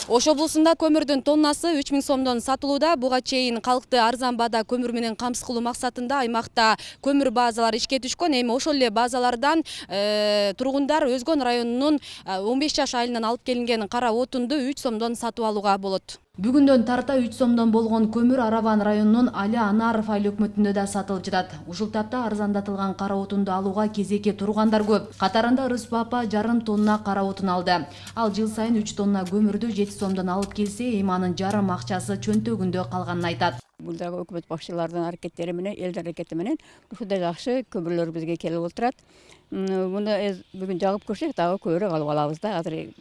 Ош облусунда көмүрдүн тоннасы 3000 сомдон сатылууда. Буга чейин калкты арзан баада көмүр менен камсыз кылуу максатында аймакта көмүр базалары ишке түшкөн. Эми ошол эле базалардан тургундар Өзгөн районунун 15 жаш айылынан алып келинген кара отунду 3 сомдон сатып алууга болот. Бүгүндөн тарта 3 сомдон болгон көмүр Араван районунун Али Анаров айыл өкмөтүндө да сатылып жатат. Ушул тапта арзандатылган кара отунду алууга кезекке тургандар көп. Катарында Рыспа апа жарым тонна кара отун алды. Ал жыл сайын 3 тонна көмүрдү 7 сомдон алып келсе, эми анын жарым акчасы чөнтөгүндө калганын айтат. Бул дагы өкмөт бакчылардын аракеттери менен, элдин аракети менен ушундай жакшы көмүрлөр бизге келип отурат. Муну бүгүн жагып көрсөк, дагы көбүрөөк алып алабыз да. Азыр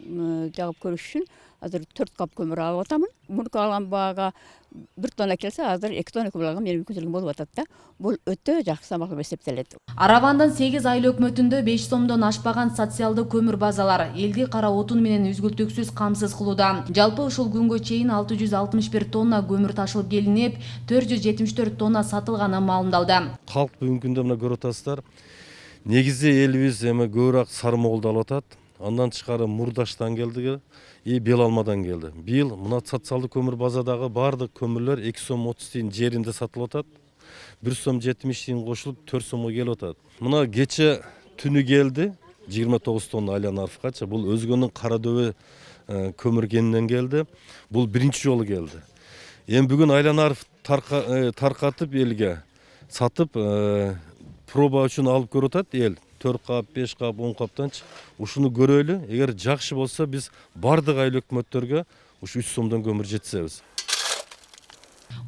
жагып көрүш үчүн азыр 4 кап көмүр алып атамын. Мурку алган баага 1 тонна келсе, азыр 2 тонна көмүр алган менин мүмкүнчүлүгүм болуп атат да. Бул өтө жакшы салмак болуп эсептелет. Аравандын 8 айыл өкмөтүндө 5 сомдон ашпаган социалдык көмүр базалар элди кара отун менен үзгүлтүксүз камсыз кылууда. Жалпы ушул күнгө чейин 661 тонна көмүр ташылып келинип, 474 тонна сатылганы маалымдалды. Калк бүгүнкү күндө мына көрүп атасыздар. Негизи элибиз эми көбүрөөк Сарымоголду алып атат. Андан тышкары Мурдаштан келди и Бел Алмадан келди. Быйыл мына социалдык көмүр базадагы баардык көмүрлөр 2 сом 30 тиын жеринде сатылып атат. 1 сом 70 тиын кошулуп 4 сомго келип атат. Мына кече түнү келди 29 тонна Али Анаровгачы. Бул Өзгөнүн кара дөбө көмүр кенинен келди. Бул биринчи жолу келди. Эми бүгүн Али Анаров таркатып элге сатып проба үчүн алып көрүп атат эл. 4 кап, 5 кап, 10 каптанчы. Ушуну көрөлү. Эгер жакшы болсо биз бардык айыл өкмөттөргө ушу 3 сомдон көмүр жеткизебиз.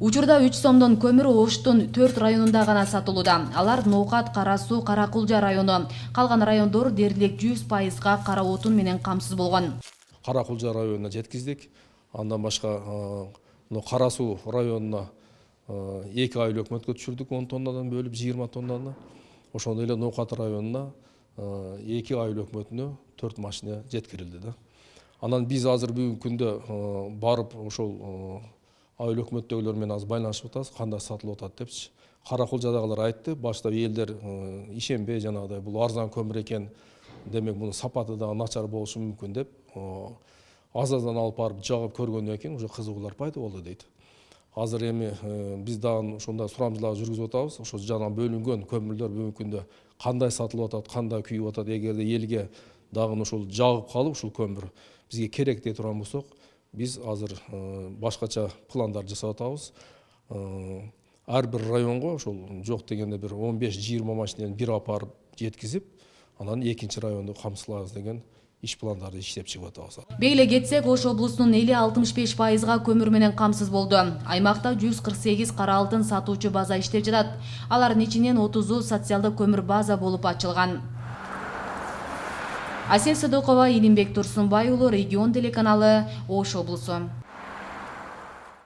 Учурда 3 сомдон көмүр Оштун 4 районунда гана сатылууда. Алар Ноокат, Кара Суу, Каракулжа району. Калган райондор дээрлик 100% кара отун менен камсыз болгон. Каракулжа районуна жеткиздик. Андан башка Кара Суу районуна 2 айыл өкмөткө түшүрдүк 10 тоннадан бөлүп 20 тоннаны. Ошондой эле Ноокат районуна 2 айыл өкмөтүнө 4 машина жеткирилди да. Анан биз азыр бүгүнкү күндө барып ошол айыл өкмөттөгүлөр менен азыр байланышып атабыз, кандай сатылып атат депчи. Каракулжадагылар айтты, башта элдер ишенбей жанагыдай бул арзан көмүр экен, демек мунун сапаты да начар болушу мүмкүн деп азаздан алып барып жагып көргөндөн кийин уже кызыгуулар пайда болду дейт. Азыр эми биз дагы ошондой сурамжылаа жүргүзүп атабыз. Ошо жана бөлүнгөн көмүрлөр бүгүнкү күндө кандай сатылып атат, кандай күйүп атат, эгерде элге дагы ушул жагып калып ушул көмүр бизге керек дей турган болсок, биз азыр башкача пландар жасап атабыз. Ар бир районго ошол жок дегенде бир 15-20 машинени бир апарып жеткизип, анан экинчи районду камсыздайларбыз деген иш пландарды иштеп чыгып атабыз. Бейле кетсек, Ош облусунун эли 65%га көмүр менен камсыз болду. Аймакта 148 кара алтын сатуучу база иштеп жатат. Алардын ичинен 30-у социалдык көмүр база болуп ачылган. Асел Садыкова, Илимбек Турсунбай уулу, Регион телеканалы, Ош облусу.